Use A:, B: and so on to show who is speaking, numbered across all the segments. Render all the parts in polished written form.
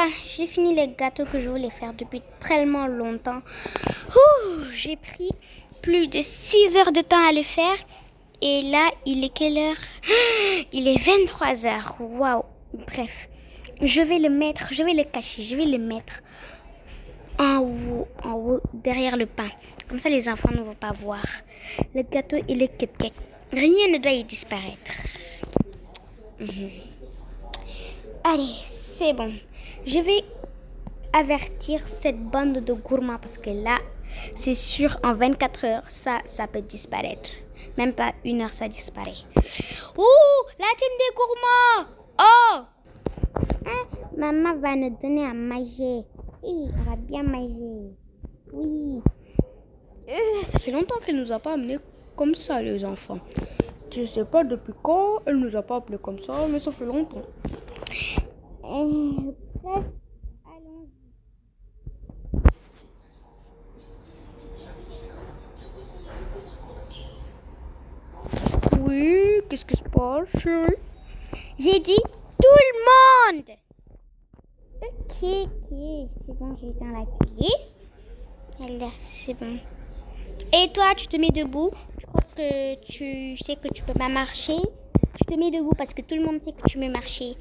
A: voilà, j'ai fini les gâteaux que je voulais faire depuis tellement longtemps. Ouh, j'ai pris plus de 6 heures de temps à le faire. Et là, il est quelle heure? Il est 23 heures. Waouh. Bref, je vais le cacher, je vais le mettre en haut, derrière le pain. Comme ça, les enfants ne vont pas voir. Le gâteau et le cupcake. Rien ne doit y disparaître. Allez, c'est bon. Je vais avertir cette bande de gourmands parce que là, c'est sûr, en 24 heures, ça peut disparaître. Même pas 1 heure, ça disparaît. Oh, la team des gourmands! Oh! Maman va nous donner à manger. Oui, on va bien manger. Oui. Ça fait longtemps qu'elle nous a pas amenés comme ça, les enfants. Je sais pas depuis quand elle nous a pas appelés comme ça, mais ça fait longtemps. Bref, allons-y. Oui, qu'est-ce qui se passe, chérie? J'ai dit tout le monde. Ok, c'est bon, j'ai éteint la télé. Voilà, c'est bon. Et toi, tu te mets debout. Je crois que tu sais que tu peux pas marcher. Tu te mets debout parce que tout le monde sait que tu peux marcher.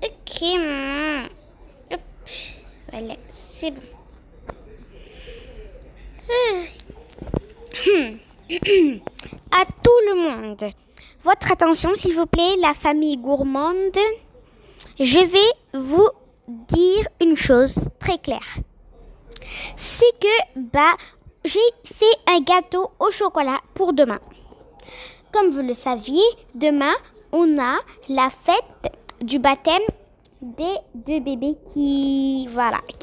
A: Ok, maman. Hop. Voilà, c'est bon. À tout le monde. Votre attention, s'il vous plaît, la famille gourmande. Je vais vous dire une chose très claire. C'est que, j'ai fait un gâteau au chocolat pour demain. Comme vous le saviez, demain, on a la fête du baptême des 2 bébés qui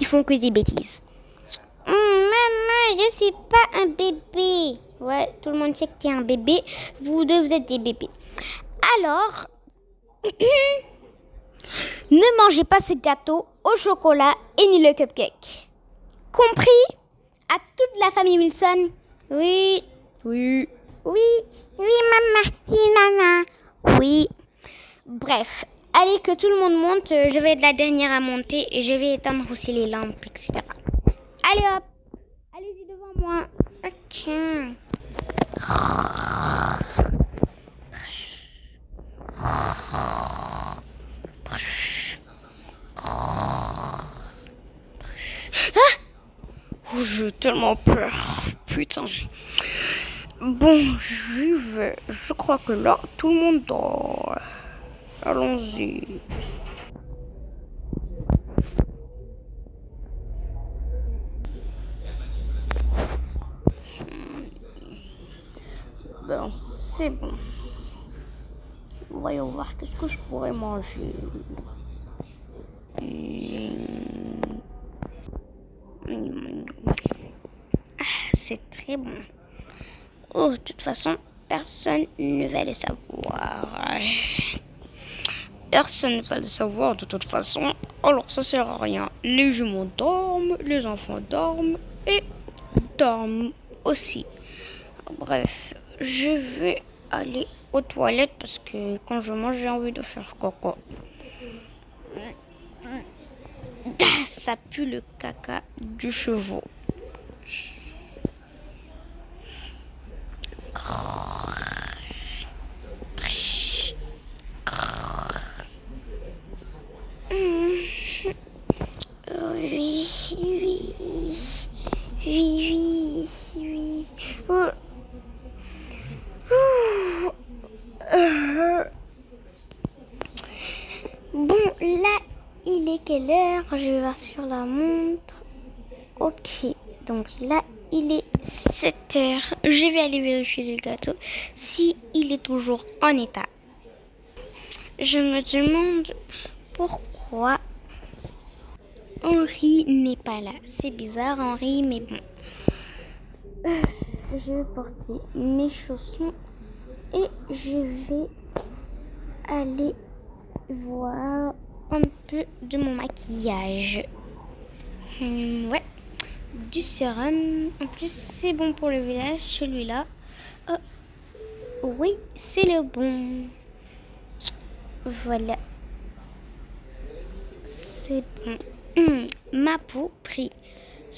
A: font que des bêtises. Maman, je suis pas un bébé. Ouais, tout le monde sait que tu es un bébé. Vous deux, vous êtes des bébés. Alors, ne mangez pas ce gâteau au chocolat et ni le cupcake. Compris? À toute la famille Wilson? Oui. Maman. Oui. Bref, allez que tout le monde monte. Je vais être la dernière à monter et je vais éteindre aussi les lampes, etc. Allez hop. Allez-y devant moi. Ok. Oh, j'ai tellement peur. Putain. Bon, j'y vais. Je crois que là, tout le monde dort. Allons-y. Bon, c'est bon. Voyons voir qu'est-ce que je pourrais manger. C'est très bon. Oh, de toute façon, personne ne va le savoir. Personne ne va le savoir de toute façon. Alors, ça sert à rien. Les jumeaux dorment, les enfants dorment et dorment aussi. Bref, je vais aller aux toilettes parce que quand je mange, j'ai envie de faire caca. Ça pue le caca du chevaux. Oui. Bon, là, il est quelle heure? Je vais voir sur la montre. Ok, donc là, il est 7 heures. Je vais aller vérifier le gâteau si il est toujours en état. Je me demande pourquoi Henri n'est pas là. C'est bizarre, Henri, mais bon. Je vais porter mes chaussons et je vais aller voir un peu de mon maquillage. Ouais, du sérum. En plus, c'est bon pour le visage, celui-là. Oui, c'est le bon. Voilà. C'est bon. Ma peau pris.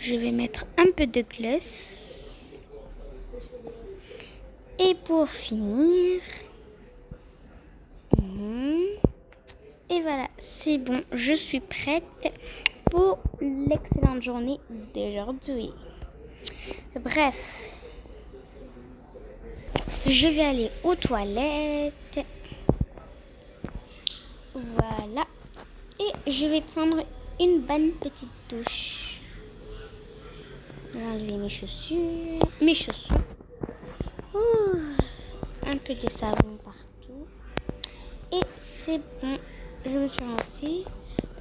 A: Je vais mettre un peu de gloss. Et pour finir... Et voilà, c'est bon, je suis prête pour l'excellente journée d'aujourd'hui. Bref, je vais aller aux toilettes. Voilà. Et je vais prendre une bonne petite douche. Je vais enlever mes chaussures. Un peu de savon partout. Et c'est bon. Je me suis rincée.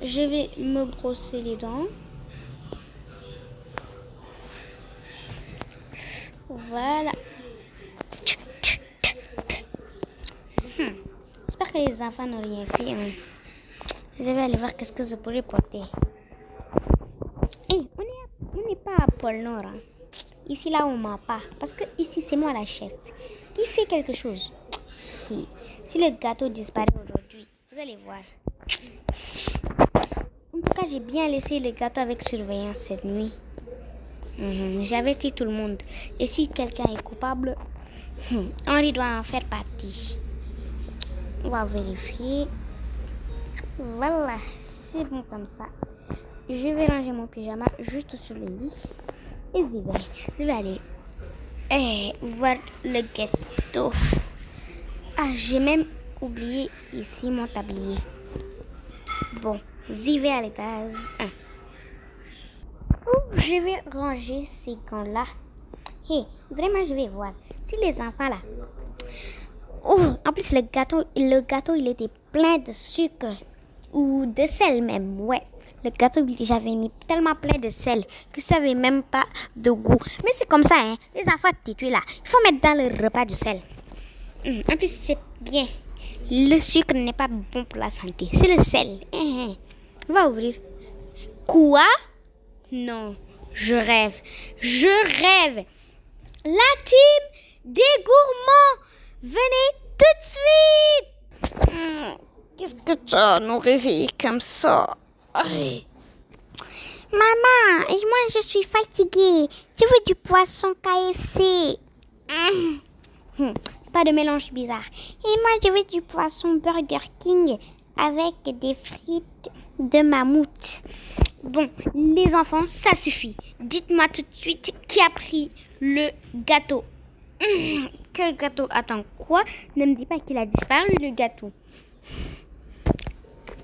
A: Je vais me brosser les dents. Voilà. J'espère que les enfants n'ont rien fait. Je vais aller voir qu'est-ce que je pourrais porter. On n'est pas à Pôle Nord. Ici, là, on ne ment pas. Parce que ici, c'est moi la chef. Qui fait quelque chose? Si le gâteau disparaît aujourd'hui, vous allez voir. En tout cas, j'ai bien laissé le gâteau avec surveillance cette nuit. J'avais dit tout le monde. Et si quelqu'un est coupable, Henri doit en faire partie. On va vérifier. Voilà, c'est bon comme ça. Je vais ranger mon pyjama juste sur le lit. Et je vais aller voir le gâteau. Ah, j'ai même oublié ici mon tablier. Bon, j'y vais à l'étage 1. Je vais ranger ces gants-là. Vraiment, je vais voir si les enfants là. En plus, le gâteau, il était plein de sucre ou de sel même. Ouais, le gâteau, j'avais mis tellement plein de sel que ça n'avait même pas de goût. Mais c'est comme ça, hein. Les enfants têtus là, il faut mettre dans le repas du sel. En plus, c'est bien. Le sucre n'est pas bon pour la santé. C'est le sel. On va ouvrir. Quoi? Non, je rêve. La team des gourmands, venez tout de suite. Qu'est-ce que tu as nous réveiller comme ça? Maman, moi je suis fatiguée. Je veux du poisson KFC. Pas de mélange bizarre. Et moi je veux du poisson Burger King avec des frites de mammouth. Bon, les enfants, ça suffit. Dites-moi tout de suite qui a pris le gâteau. Quel gâteau? Attends, quoi? Ne me dis pas qu'il a disparu, le gâteau.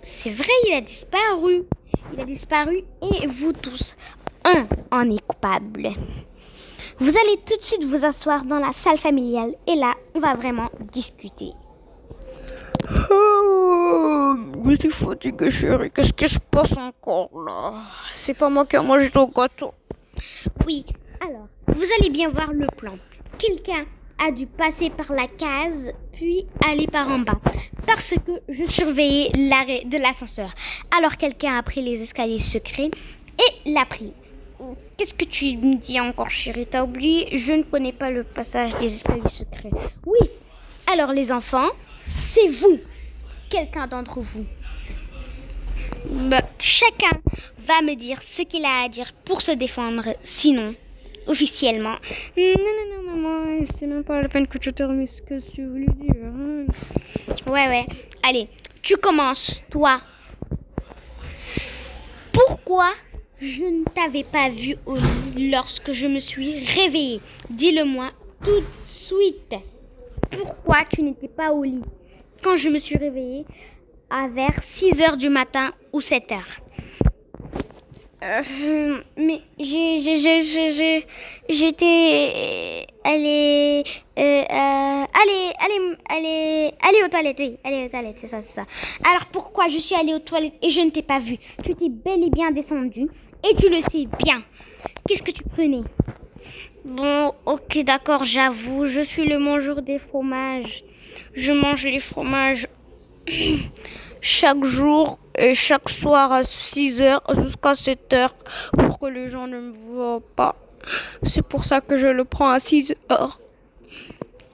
A: C'est vrai, il a disparu. Il a disparu et vous tous, un en est coupable. Vous allez tout de suite vous asseoir dans la salle familiale et là, on va vraiment discuter.
B: Je suis fatiguée, chérie. Qu'est-ce qui se passe encore là? C'est pas moi qui ai mangé ton gâteau.
A: Oui, alors, vous allez bien voir le plan. Quelqu'un a dû passer par la case, puis aller par en bas. Parce que je surveillais l'arrêt de l'ascenseur. Alors quelqu'un a pris les escaliers secrets et l'a pris. Qu'est-ce que tu me dis encore, chérie? T'as oublié? Je ne connais pas le passage des escaliers secrets. Oui, alors les enfants, c'est vous. Quelqu'un d'entre vous. Chacun va me dire ce qu'il a à dire pour se défendre. Sinon, officiellement. Non, maman, c'est même pas la peine que tu termines ce que tu voulais dire. Ouais. Allez, tu commences, toi. Pourquoi je ne t'avais pas vu au lit lorsque je me suis réveillée? Dis-le-moi tout de suite. Pourquoi tu n'étais pas au lit quand je me suis réveillée à vers 6h du matin ou 7h? Mais j'étais allée aux toilettes, oui, aller aux toilettes, c'est ça. Alors pourquoi je suis allée aux toilettes et je ne t'ai pas vu? Tu t'es bel et bien descendue et tu le sais bien. Qu'est-ce que tu prenais? Bon, ok, d'accord, j'avoue, je suis le mangeur des fromages. Je mange les fromages chaque jour et chaque soir à 6h jusqu'à 7h pour que les gens ne me voient pas. C'est pour ça que je le prends à 6h.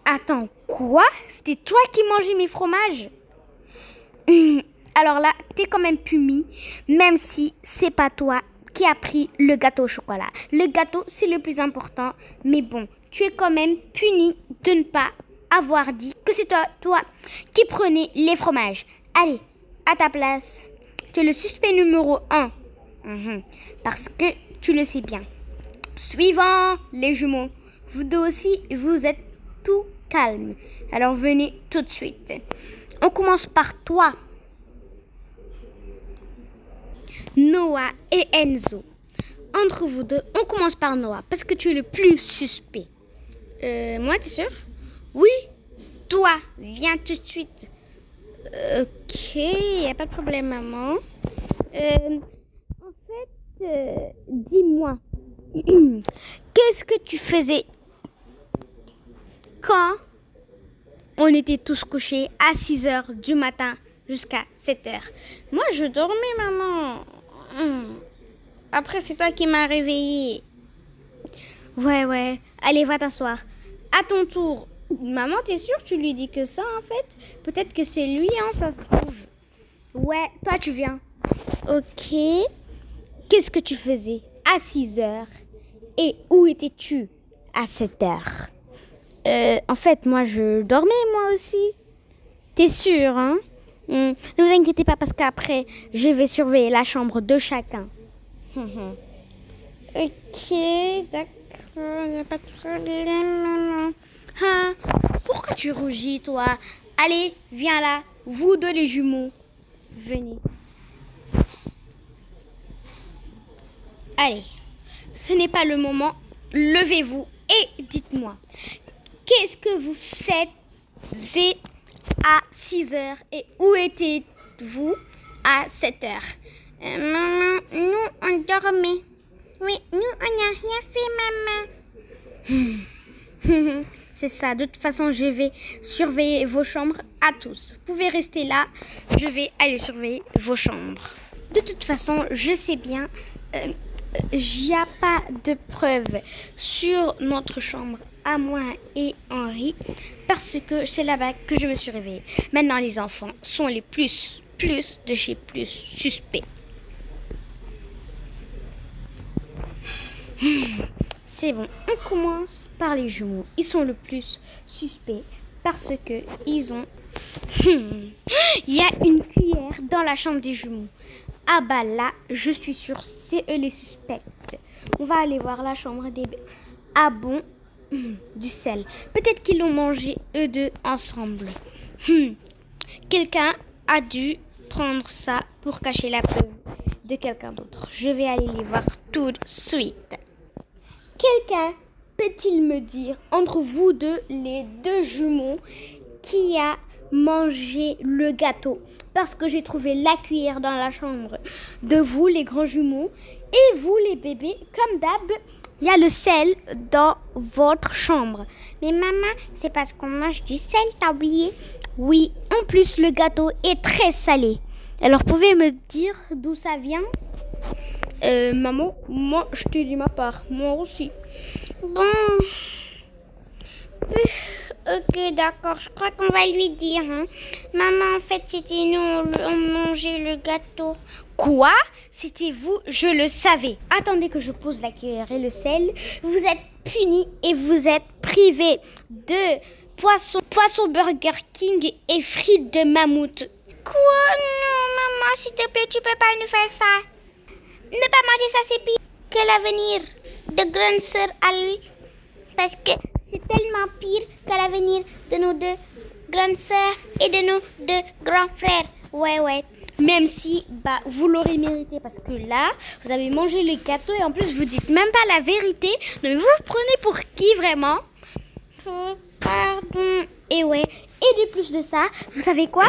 A: Attends, quoi? C'était toi qui mangeais mes fromages? Alors là, t'es quand même puni, même si c'est pas toi qui a pris le gâteau au chocolat. Le gâteau, c'est le plus important, mais bon, tu es quand même puni de ne pas avoir dit que c'est toi qui prenais les fromages. Allez, à ta place. Tu es le suspect numéro 1. Parce que tu le sais bien. Suivant, les jumeaux. Vous deux aussi, vous êtes tout calme. Alors venez tout de suite. On commence par toi, Noah et Enzo. Entre vous deux, on commence par Noah parce que tu es le plus suspect. Moi, t'es sûr? Oui, toi, viens tout de suite. Ok, y a pas de problème, maman. En fait, dis-moi, qu'est-ce que tu faisais quand on était tous couchés à 6h du matin jusqu'à 7h? Moi, je dormais, maman. Après, c'est toi qui m'as réveillée. Ouais. Allez, va t'asseoir. À ton tour. Maman, t'es sûre que tu lui dis que ça, en fait? Peut-être que c'est lui, hein, ça se trouve. Ouais, toi, tu viens. Ok. Qu'est-ce que tu faisais à 6h? Et où étais-tu à 7h? En fait, moi, je dormais, moi aussi. T'es sûre, hein? Ne vous inquiétez pas, parce qu'après, je vais surveiller la chambre de chacun. Ok, d'accord, y a pas de problème. Pourquoi tu rougis, toi? Allez, viens là, vous deux les jumeaux. Venez. Allez, ce n'est pas le moment. Levez-vous et dites-moi, qu'est-ce que vous faites à 6h et où étiez-vous à 7h? Maman, nous, on dormait. Oui, nous, on n'a rien fait, maman. C'est ça. De toute façon, je vais surveiller vos chambres à tous. Vous pouvez rester là. Je vais aller surveiller vos chambres. De toute façon, je sais bien, il n'y a pas de preuves sur notre chambre à moi et Henri parce que c'est là-bas que je me suis réveillée. Maintenant, les enfants sont les plus de chez plus suspects. C'est bon, on commence par les jumeaux. Ils sont le plus suspects parce que ils ont... Il y a une cuillère dans la chambre des jumeaux. Ah bah là, je suis sûre, c'est eux les suspects. On va aller voir la chambre des bébés. Ah bon, du sel. Peut-être qu'ils l'ont mangé eux deux ensemble. Quelqu'un a dû prendre ça pour cacher la preuve de quelqu'un d'autre. Je vais aller les voir tout de suite. Quelqu'un peut-il me dire, entre vous deux, les deux jumeaux, qui a mangé le gâteau? Parce que j'ai trouvé la cuillère dans la chambre de vous, les grands jumeaux, et vous, les bébés, comme d'hab, il y a le sel dans votre chambre. Mais maman, c'est parce qu'on mange du sel, t'as oublié? Oui, en plus, le gâteau est très salé. Alors, pouvez me dire d'où ça vient? Maman, moi, je te dis ma part. Moi aussi. Bon. Ok, d'accord. Je crois qu'on va lui dire. Hein. Maman, en fait, c'était nous. On mangeait le gâteau. Quoi? C'était vous? Je le savais. Attendez que je pose la cuillère et le sel. Vous êtes punis et vous êtes privés de poisson Burger King et frites de mammouth. Quoi? Non, maman, s'il te plaît, tu peux pas nous faire ça. Ne pas manger ça, c'est pire que l'avenir de grande sœur à lui. Parce que c'est tellement pire que l'avenir de nos deux grandes sœurs et de nos deux grands frères. Ouais. Même si, vous l'aurez mérité. Parce que là, vous avez mangé le gâteau et en plus, vous dites même pas la vérité. Mais vous vous prenez pour qui, vraiment? Pardon. Et ouais. Et de plus de ça, vous savez quoi?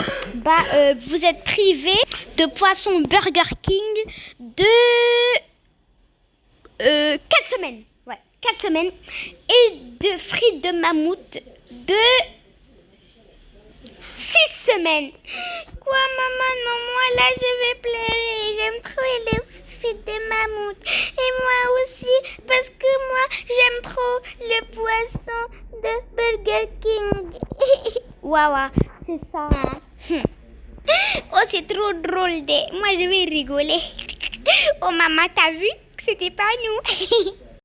A: Vous êtes privé de poisson Burger King de 4 semaines. Ouais, 4 semaines. Et de frites de mammouth de 6 semaines. Quoi, maman? Non, moi là, je vais pleurer. J'aime trop les frites de mammouth. Et moi aussi, parce que moi, j'aime trop le poisson de Burger King. Waouh, c'est ça. Hein. Oh, c'est trop drôle. Moi, je vais rigoler. Oh, maman, t'as vu que c'était pas nous?